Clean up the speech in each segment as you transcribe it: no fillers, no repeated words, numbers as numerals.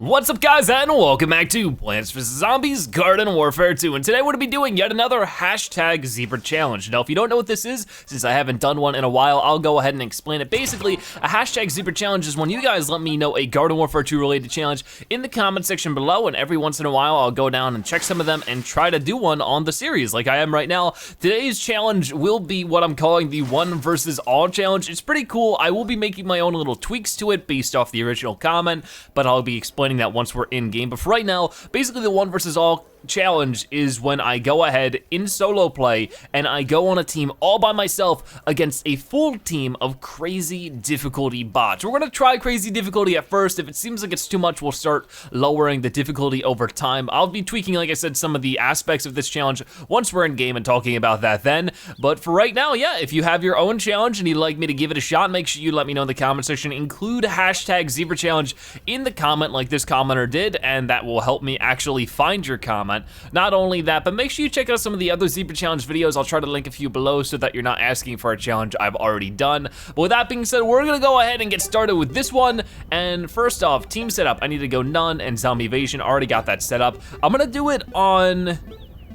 What's up guys, and welcome back to Plants vs. Zombies Garden Warfare 2, and today we're gonna be doing yet another hashtag Zebra Challenge. Now if you don't know what this is, since I haven't done one in a while, I'll go ahead and explain it. Basically, a hashtag Zebra Challenge is when you guys let me know a Garden Warfare 2 related challenge in the comment section below, and every once in a while I'll go down and check some of them and try to do one on the series like I am right now. Today's challenge will be what I'm calling the one versus all challenge. It's pretty cool. I will be making my own little tweaks to it based off the original comment, but I'll be explaining that once we're in game. But for right now, basically the one versus all challenge is when I go ahead in solo play and I go on a team all by myself against a full team of crazy difficulty bots. We're gonna try crazy difficulty at first. If it seems like it's too much, we'll start lowering the difficulty over time. I'll be tweaking, like I said, some of the aspects of this challenge once we're in game and talking about that then. But for right now, yeah, if you have your own challenge and you'd like me to give it a shot, make sure you let me know in the comment section. Include hashtag Zebra Challenge in the comment like this commenter did, and that will help me actually find your comment. Not only that, but make sure you check out some of the other Zebra Challenge videos. I'll try to link a few below so that you're not asking for a challenge I've already done. But with that being said, we're gonna go ahead and get started with this one. And first off, team setup. I need to go none and zombie evasion. Already got that set up. I'm gonna do it on,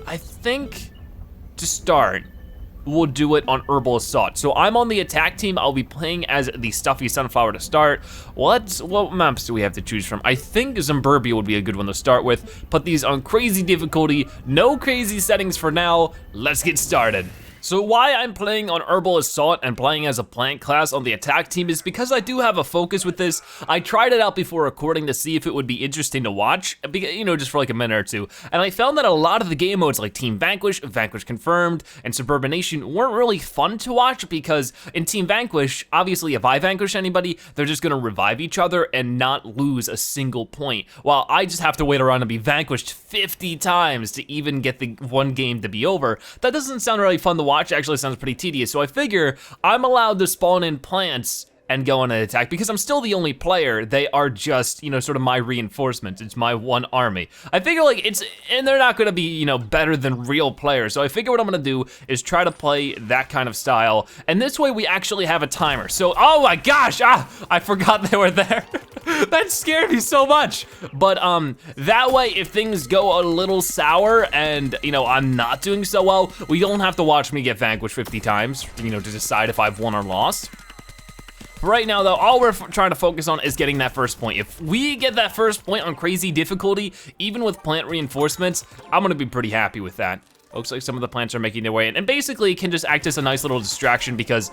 I think, to start, we'll do it on Herbal Assault. So I'm on the attack team. I'll be playing as the Stuffy Sunflower to start. What maps do we have to choose from? I think Zimburbia would be a good one to start with. Put these on crazy difficulty. No crazy settings for now. Let's get started. So why I'm playing on Herbal Assault and playing as a plant class on the attack team is because I do have a focus with this. I tried it out before recording to see if it would be interesting to watch, you know, just for like a minute or two. And I found that a lot of the game modes like Team Vanquish, Vanquish Confirmed, and Suburbanation weren't really fun to watch because in Team Vanquish, obviously if I vanquish anybody, they're just gonna revive each other and not lose a single point. While I just have to wait around and be vanquished 50 times to even get the one game to be over. That doesn't sound really fun to watch. Actually sounds pretty tedious, so I figure I'm allowed to spawn in plants and go on an attack because I'm still the only player. They are just, you know, sort of my reinforcements. It's my one army. I figure like and they're not gonna be, you know, better than real players. So I figure what I'm gonna do is try to play that kind of style. And this way we actually have a timer. So, oh my gosh, I forgot they were there. That scared me so much. But that way if things go a little sour and, you know, I'm not doing so well, we don't have to watch me get vanquished 50 times, you know, to decide if I've won or lost. Right now though, all we're trying to focus on is getting that first point. If we get that first point on crazy difficulty, even with plant reinforcements, I'm gonna be pretty happy with that. Looks like some of the plants are making their way in, and basically it can just act as a nice little distraction because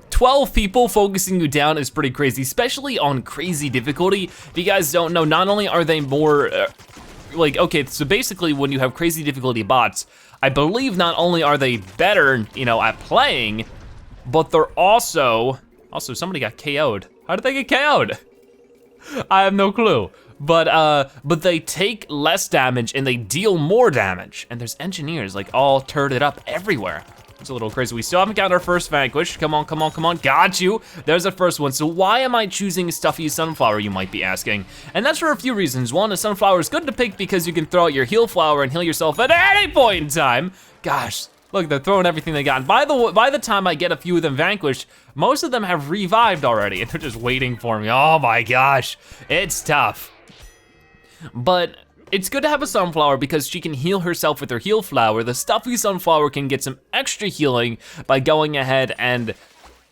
12 people focusing you down is pretty crazy, especially on crazy difficulty. If you guys don't know, not only are they more, okay, so basically when you have crazy difficulty bots, I believe not only are they better, you know, at playing, but they're also somebody got KO'd. How did they get KO'd? I have no clue. But they take less damage and they deal more damage. And there's engineers like all turreted up everywhere. It's a little crazy. We still haven't got our first vanquish. Come on, come on, come on, got you. There's our first one. So why am I choosing Stuffy Sunflower, you might be asking? And that's for a few reasons. One, a sunflower is good to pick because you can throw out your heal flower and heal yourself at any point in time. Gosh. Look, they're throwing everything they got. And by the time I get a few of them vanquished, most of them have revived already and they're just waiting for me. Oh my gosh, it's tough. But it's good to have a sunflower because she can heal herself with her heal flower. The Stuffy Sunflower can get some extra healing by going ahead and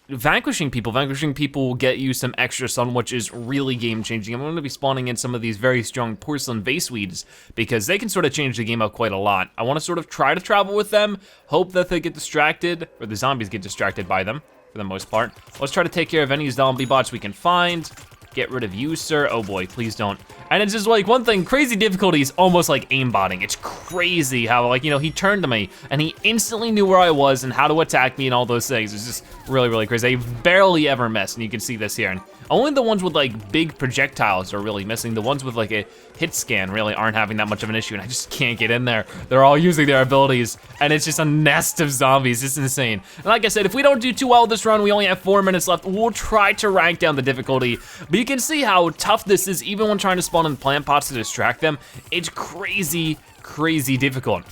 vanquishing people. Vanquishing people will get you some extra sun, which is really game changing. I'm gonna be spawning in some of these very strong porcelain vase weeds because they can sort of change the game up quite a lot. I wanna sort of try to travel with them, hope that they get distracted, or the zombies get distracted by them for the most part. Let's try to take care of any zombie bots we can find. Get rid of you, sir. Oh boy, please don't. And it's just like one thing, crazy difficulty is almost like aimbotting. It's crazy how, like, you know, he turned to me and he instantly knew where I was and how to attack me and all those things. It's just really, really crazy. They barely ever miss, and you can see this here. And only the ones with like big projectiles are really missing. The ones with like a hit scan really aren't having that much of an issue, and I just can't get in there. They're all using their abilities, and it's just a nest of zombies. It's insane. And like I said, if we don't do too well this run, we only have 4 minutes left. We'll try to rank down the difficulty, but you can see how tough this is, even when trying to spawn in plant pots to distract them. It's crazy, crazy difficult.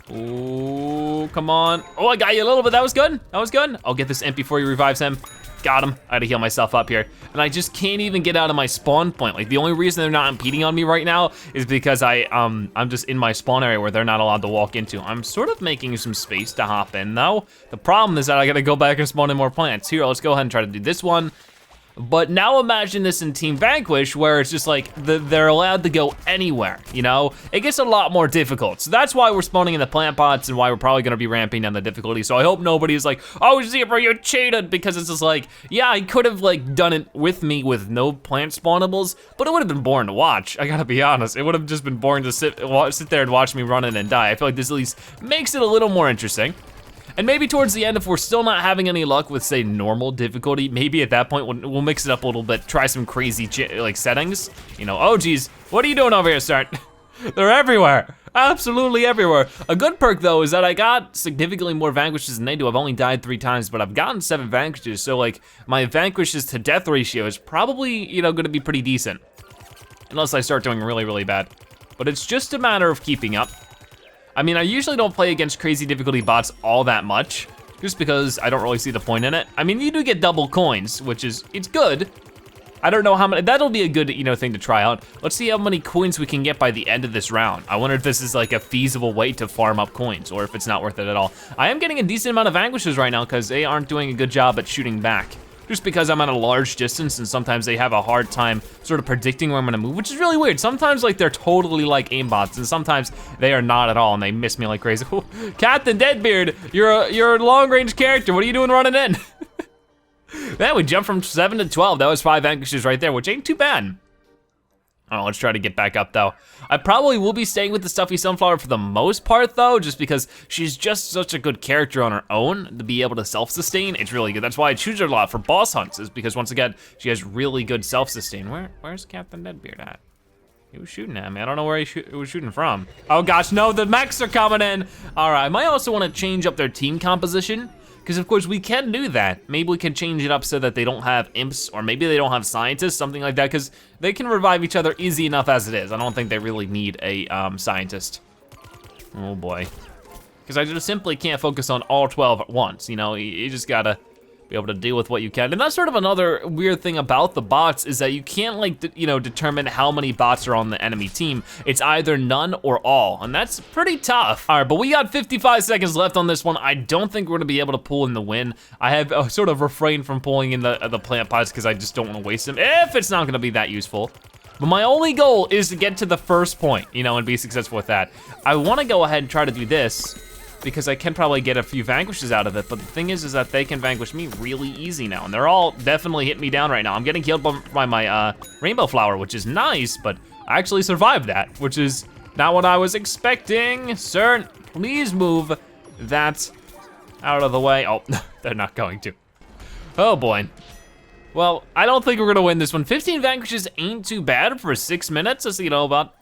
Oh, come on. Oh, I got you a little bit. That was good. That was good. I'll get this imp before he revives him. got him. I had to heal myself up here. And I just can't even get out of my spawn point. Like the only reason they're not impeding on me right now is because I'm just in my spawn area where they're not allowed to walk into. I'm sort of making some space to hop in though. The problem is that I gotta go back and spawn in more plants. Here, let's go ahead and try to do this one. But now imagine this in Team Vanquish where it's just like, they're allowed to go anywhere, you know? It gets a lot more difficult. So that's why we're spawning in the plant pots and why we're probably gonna be ramping down the difficulty. So I hope nobody's like, oh Zebra, you cheated, because it's just like, yeah, I could have like done it with me with no plant spawnables, but it would have been boring to watch. I gotta be honest, it would have just been boring to sit there and watch me run in and die. I feel like this at least makes it a little more interesting. And maybe towards the end, if we're still not having any luck with, say, normal difficulty, maybe at that point we'll mix it up a little bit, try some crazy like settings. You know, oh geez, what are you doing over here, Start? They're everywhere, absolutely everywhere. A good perk though is that I got significantly more vanquishes than they do. I've only died 3 times, but I've gotten 7 vanquishes, so like my vanquishes to death ratio is probably, you know, gonna be pretty decent. Unless I start doing really, really bad. But it's just a matter of keeping up. I mean, I usually don't play against crazy difficulty bots all that much, just because I don't really see the point in it. I mean, you do get double coins, which is, it's good. I don't know how many, that'll be a good, you know, thing to try out. Let's see how many coins we can get by the end of this round. I wonder if this is like a feasible way to farm up coins, or if it's not worth it at all. I am getting a decent amount of vanquishes right now, because they aren't doing a good job at shooting back. Just because I'm at a large distance and sometimes they have a hard time sort of predicting where I'm gonna move, which is really weird. Sometimes like they're totally like aimbots and sometimes they are not at all and they miss me like crazy. Captain Deadbeard, you're a long range character. What are you doing running in? Man, we jumped from 7 to 12. That was 5 vanquishes right there, which ain't too bad. Oh, let's try to get back up though. I probably will be staying with the Stuffy Sunflower for the most part though, just because she's just such a good character on her own to be able to self-sustain. It's really good. That's why I choose her a lot for boss hunts, is because once again, she has really good self-sustain. Where's Captain Deadbeard at? He was shooting at me. I don't know where he was shooting from. Oh gosh, no, the mechs are coming in. All right, I might also wanna change up their team composition, because of course we can do that. Maybe we can change it up so that they don't have imps, or maybe they don't have scientists, something like that, because they can revive each other easy enough as it is. I don't think they really need a scientist. Oh boy. Because I just simply can't focus on all 12 at once, you know? You just gotta be able to deal with what you can. And that's sort of another weird thing about the bots, is that you can't like, you know, determine how many bots are on the enemy team. It's either none or all, and that's pretty tough. All right, but we got 55 seconds left on this one. I don't think we're gonna be able to pull in the win. I have sort of refrained from pulling in the plant pots because I just don't wanna waste them if it's not gonna be that useful. But my only goal is to get to the first point, you know, and be successful with that. I wanna go ahead and try to do this, because I can probably get a few vanquishes out of it, but the thing is that they can vanquish me really easy now, and they're all definitely hitting me down right now. I'm getting killed by my rainbow flower, which is nice, but I actually survived that, which is not what I was expecting. Sir, please move that out of the way. Oh, they're not going to. Oh boy. Well, I don't think we're gonna win this one. 15 vanquishes ain't too bad for 6 minutes. That's, you know, about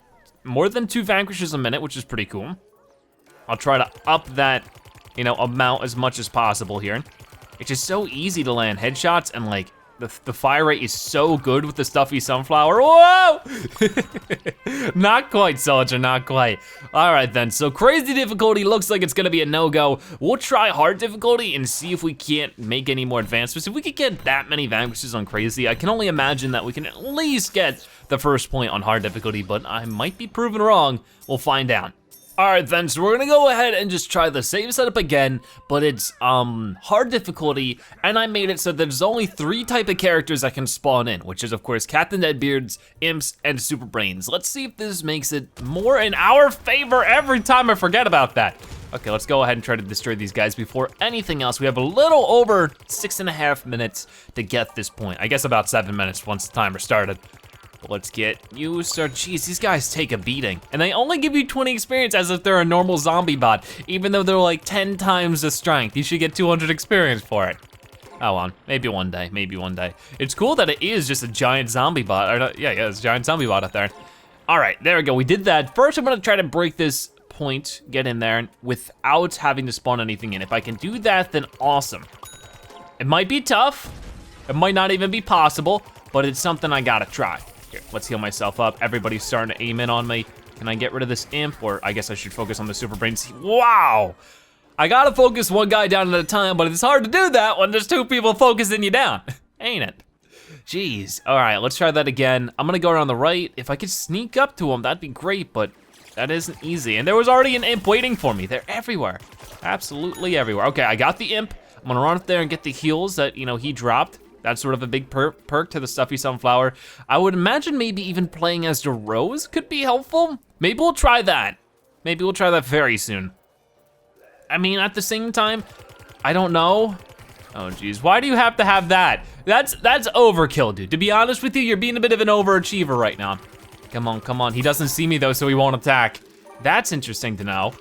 more than 2 vanquishes a minute, which is pretty cool. I'll try to up that, you know, amount as much as possible here. It's just so easy to land headshots, and like, the fire rate is so good with the Stuffy Sunflower. Whoa! Not quite, soldier, not quite. All right then, so crazy difficulty looks like it's gonna be a no-go. We'll try hard difficulty and see if we can't make any more advancements. If we could get that many vanquishes on crazy, I can only imagine that we can at least get the first point on hard difficulty, but I might be proven wrong. We'll find out. All right then, so we're gonna go ahead and just try the same setup again, but it's hard difficulty, and I made it so there's only 3 type of characters that can spawn in, which is of course Captain Deadbeards, Imps, and Super Brains. Let's see if this makes it more in our favor every time I forget about that. Okay, let's go ahead and try to destroy these guys before anything else. We have a little over 6.5 minutes to get this point. I guess about 7 minutes once the timer started. Let's get you, sir. Jeez, these guys take a beating. And they only give you 20 experience as if they're a normal zombie bot, even though they're like 10 times the strength. You should get 200 experience for it. Oh well, maybe one day, maybe one day. It's cool that it is just a giant zombie bot. Or not, yeah, it's a giant zombie bot up there. All right, there we go, we did that. First, I'm gonna try to break this point, get in there without having to spawn anything in. If I can do that, then awesome. It might be tough, it might not even be possible, but it's something I gotta try. Here, let's heal myself up. Everybody's starting to aim in on me. Can I get rid of this imp? Or I guess I should focus on the Super Brains. Wow! I gotta focus one guy down at a time, but it's hard to do that when there's 2 people focusing you down, ain't it? Jeez, all right, let's try that again. I'm gonna go around the right. If I could sneak up to him, that'd be great, but that isn't easy. And there was already an imp waiting for me. They're everywhere, absolutely everywhere. Okay, I got the imp. I'm gonna run up there and get the heals that, you know, he dropped. That's sort of a big perk to the Stuffy Sunflower. I would imagine maybe even playing as the Rose could be helpful. Maybe we'll try that. Maybe we'll try that very soon. I mean, at the same time, I don't know. Oh geez, why do you have to have that? That's overkill, dude. To be honest with you, you're being a bit of an overachiever right now. Come on, come on. He doesn't see me though, so he won't attack. That's interesting to know.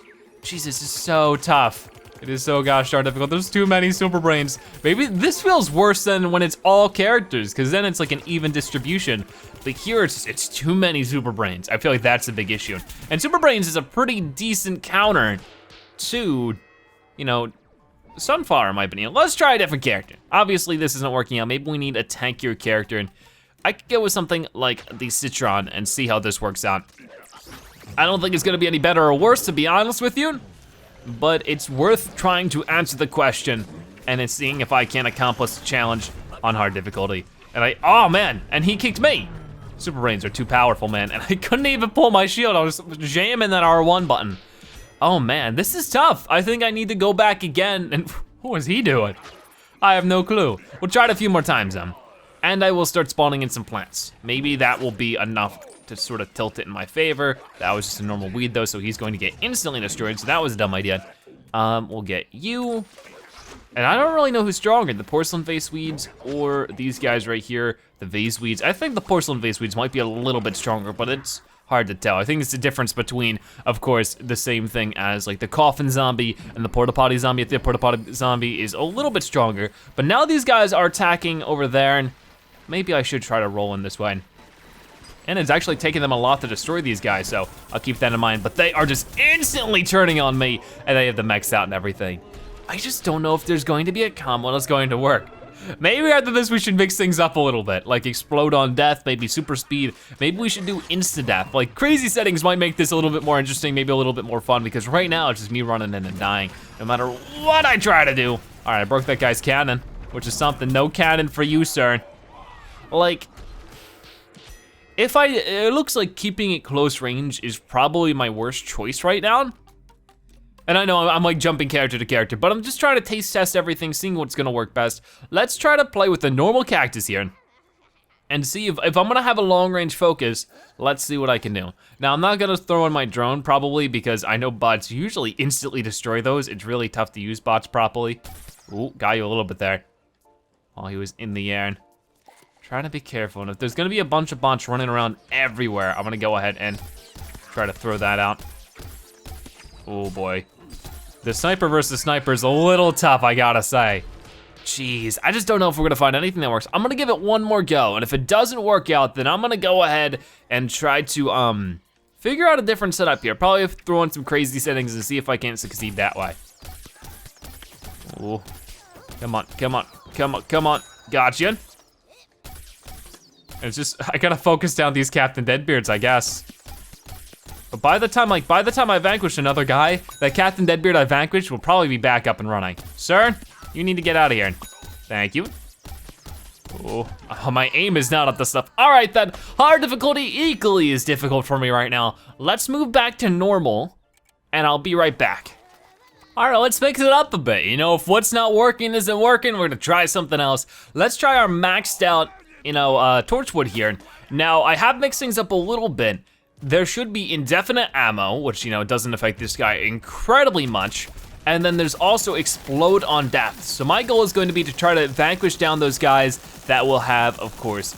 Jeez, this is so tough. It is so gosh darn difficult. There's too many super brains. Maybe this feels worse than when it's all characters, because then it's like an even distribution. But here it's too many super brains. I feel like that's a big issue. And super brains is a pretty decent counter to, you know, Sunflower in my opinion. Let's try a different character. Obviously this isn't working out. Maybe we need a tankier character, and I could go with something like the Citron and see how this works out. I don't think it's gonna be any better or worse, to be honest with you, but it's worth trying to answer the question and it's seeing if I can accomplish the challenge on hard difficulty. And oh man, and he kicked me. Super brains are too powerful, man, and I couldn't even pull my shield. I was jamming that R1 button. Oh man, this is tough. I think I need to go back again, and what was he doing? I have no clue. We'll try it a few more times then. And I will start spawning in some plants. Maybe that will be enough to sort of tilt it in my favor. That was just a normal weed though, so he's going to get instantly destroyed, so that was a dumb idea. We'll get you. And I don't really know who's stronger, the porcelain vase weeds or these guys right here, the vase weeds. I think the porcelain vase weeds might be a little bit stronger, but it's hard to tell. I think it's the difference between, of course, the same thing as like the coffin zombie and the porta potty zombie. The porta potty zombie is a little bit stronger, but now these guys are attacking over there, and maybe I should try to roll in this way. And it's actually taking them a lot to destroy these guys, so I'll keep that in mind. But they are just instantly turning on me, and they have the mechs out and everything. I just don't know if there's going to be a combo that's going to work. Maybe after this we should mix things up a little bit, like explode on death, maybe super speed. Maybe we should do insta death. Like crazy settings might make this a little bit more interesting, maybe a little bit more fun, because right now it's just me running in and dying, no matter what I try to do. All right, I broke that guy's cannon, which is something. No cannon for you, sir. Like, it looks like keeping it close range is probably my worst choice right now. And I know I'm like jumping character to character, but I'm just trying to taste test everything, seeing what's gonna work best. Let's try to play with the normal cactus here and see if I'm gonna have a long range focus, let's see what I can do. Now I'm not gonna throw in my drone probably because I know bots usually instantly destroy those. It's really tough to use bots properly. Ooh, got you a little bit there. While he was in the air. And trying to be careful, and if there's gonna be a bunch of bots running around everywhere, I'm gonna go ahead and try to throw that out. Oh boy. The sniper versus sniper is a little tough, I gotta say. Jeez, I just don't know if we're gonna find anything that works. I'm gonna give it one more go, and if it doesn't work out, then I'm gonna go ahead and try to figure out a different setup here. Probably throw in some crazy settings and see if I can succeed that way. Ooh, come on, come on, come on, come on, gotcha. It's just, I gotta focus down these Captain Deadbeards, I guess. But by the time I vanquish another guy, that Captain Deadbeard I vanquished will probably be back up and running. Sir, you need to get out of here. Thank you. Oh, my aim is not at the stuff. All right then, hard difficulty equally is difficult for me right now. Let's move back to normal, and I'll be right back. All right, let's mix it up a bit. You know, if what's not working isn't working, we're gonna try something else. Let's try our maxed out, you know, Torchwood here. Now, I have mixed things up a little bit. There should be indefinite ammo, which, you know, doesn't affect this guy incredibly much. And then there's also explode on death. So my goal is going to be to try to vanquish down those guys that will have, of course,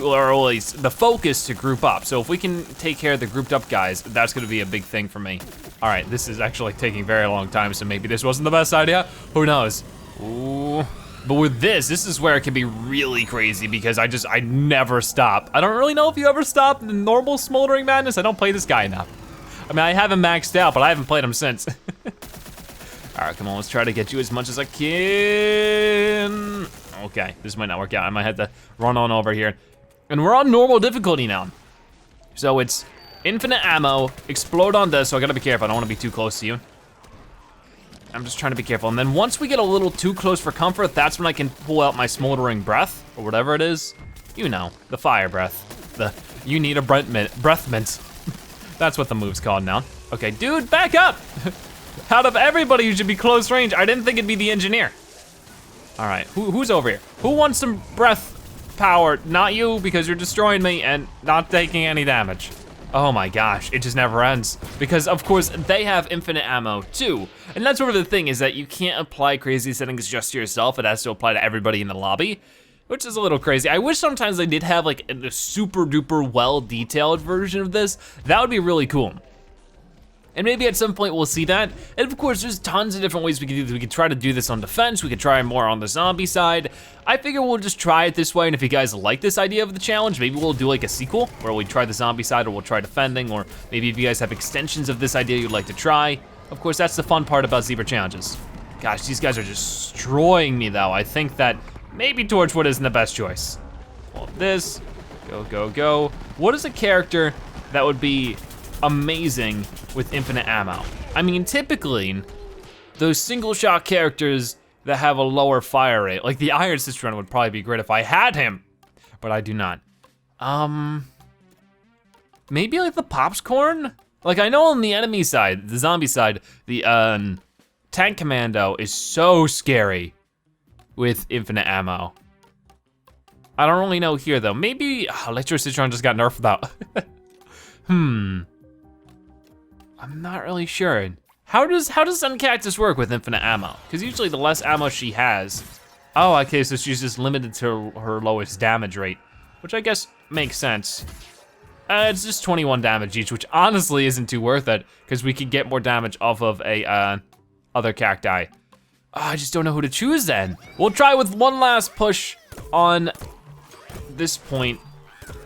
or at least the focus to group up. So if we can take care of the grouped up guys, that's gonna be a big thing for me. All right, this is actually taking a very long time, so maybe this wasn't the best idea. Who knows? Ooh. But with this is where it can be really crazy because I never stop. I don't really know if you ever stop in normal Smoldering Madness. I don't play this guy enough. I mean, I have him maxed out, but I haven't played him since. All right, come on, let's try to get you as much as I can. Okay, this might not work out. I might have to run on over here. And we're on normal difficulty now. So it's infinite ammo, explode on this, so I gotta be careful. I don't wanna be too close to you. I'm just trying to be careful. And then once we get a little too close for comfort, that's when I can pull out my smoldering breath, or whatever it is. You know, the fire breath. You need a breath mint. That's what the move's called now. Okay, dude, back up! Out of everybody, you should be close range. I didn't think it'd be the engineer. All right, who's over here? Who wants some breath power? Not you, because you're destroying me and not taking any damage. Oh my gosh, it just never ends. Because of course, they have infinite ammo too. And that's sort of the thing, is that you can't apply crazy settings just to yourself. It has to apply to everybody in the lobby, which is a little crazy. I wish sometimes they did have like a super duper well-detailed version of this. That would be really cool. And maybe at some point we'll see that. And of course, there's tons of different ways we could do this. We could try to do this on defense. We could try more on the zombie side. I figure we'll just try it this way. And if you guys like this idea of the challenge, maybe we'll do like a sequel where we try the zombie side, or we'll try defending, or maybe if you guys have extensions of this idea you'd like to try. Of course, that's the fun part about Zebra challenges. Gosh, these guys are just destroying me though. I think that maybe Torchwood isn't the best choice. Well, this, go. What is a character that would be amazing with infinite ammo? I mean, typically, those single shot characters that have a lower fire rate, like the Iron Sister would probably be great if I had him, but I do not. Maybe like the Popscorn? Like I know on the enemy side, the zombie side, the Tank Commando is so scary with infinite ammo. I don't really know here though. Maybe Electro Citron just got nerfed without. I'm not really sure. How does Suncactus work with infinite ammo? Because usually the less ammo she has. Oh, okay, so she's just limited to her lowest damage rate, which I guess makes sense. It's just 21 damage each, which honestly isn't too worth it, because we could get more damage off of a other cacti. Oh, I just don't know who to choose then. We'll try with one last push on this point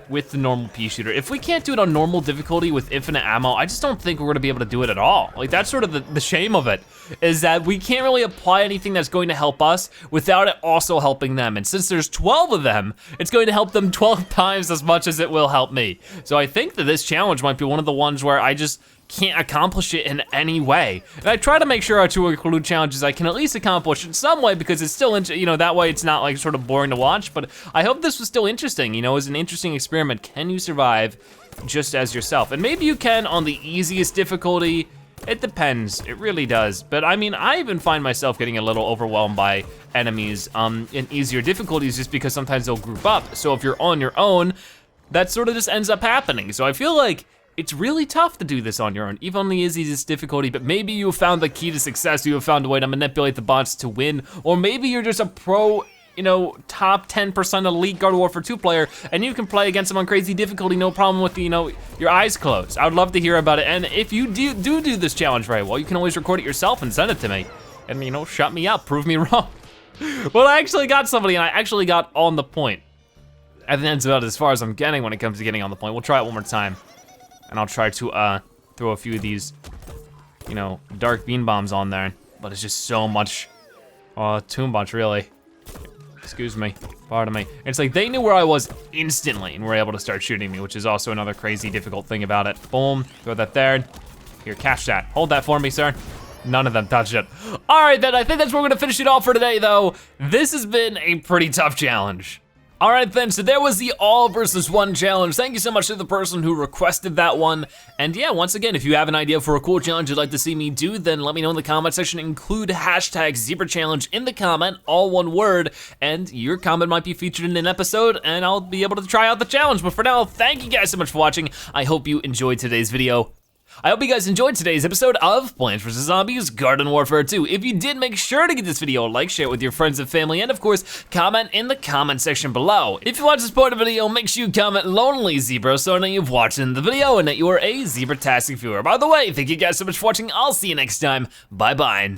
with the normal pea shooter. If we can't do it on normal difficulty with infinite ammo, I just don't think we're gonna be able to do it at all. Like that's sort of the shame of it, is that we can't really apply anything that's going to help us without it also helping them. And since there's 12 of them, it's going to help them 12 times as much as it will help me. So I think that this challenge might be one of the ones where I just can't accomplish it in any way. And I try to make sure to include challenges I can at least accomplish in some way, because it's still, you know, that way it's not like sort of boring to watch, but I hope this was still interesting, you know, as an interesting experiment. Can you survive just as yourself? And maybe you can on the easiest difficulty. It depends, it really does. But I mean, I even find myself getting a little overwhelmed by enemies in easier difficulties just because sometimes they'll group up. So if you're on your own, that sort of just ends up happening. So I feel like it's really tough to do this on your own, even on the easiest difficulty, but maybe you have found the key to success. You have found a way to manipulate the bots to win, or maybe you're just a pro, you know, top 10% elite Garden Warfare 2 player, and you can play against them on crazy difficulty, no problem with, you know, your eyes closed. I would love to hear about it, and if you do this challenge very well, you can always record it yourself and send it to me, and you know, shut me up, prove me wrong. Well, I actually got somebody, and I actually got on the point. I think that's about as far as I'm getting when it comes to getting on the point. We'll try it one more time. And I'll try to throw a few of these, you know, dark bean bombs on there. But it's just so much, too much really. Excuse me, pardon me. It's like they knew where I was instantly and were able to start shooting me, which is also another crazy difficult thing about it. Boom, throw that there. Here, catch that. Hold that for me, sir. None of them touched it. All right then, I think that's where we're gonna finish it off for today though. This has been a pretty tough challenge. All right then, so there was the all versus one challenge. Thank you so much to the person who requested that one. And yeah, once again, if you have an idea for a cool challenge you'd like to see me do, then let me know in the comment section. Include hashtag Zebra Challenge in the comment, all one word, and your comment might be featured in an episode and I'll be able to try out the challenge. But for now, thank you guys so much for watching. I hope you enjoyed today's video. I hope you guys enjoyed today's episode of Plants vs. Zombies Garden Warfare 2. If you did, make sure to give this video a like, share it with your friends and family, and of course, comment in the comment section below. If you watch this part of the video, make sure you comment Lonely Zebra so I know you've watched the video and that you are a Zebratastic viewer. By the way, thank you guys so much for watching. I'll see you next time. Bye-bye.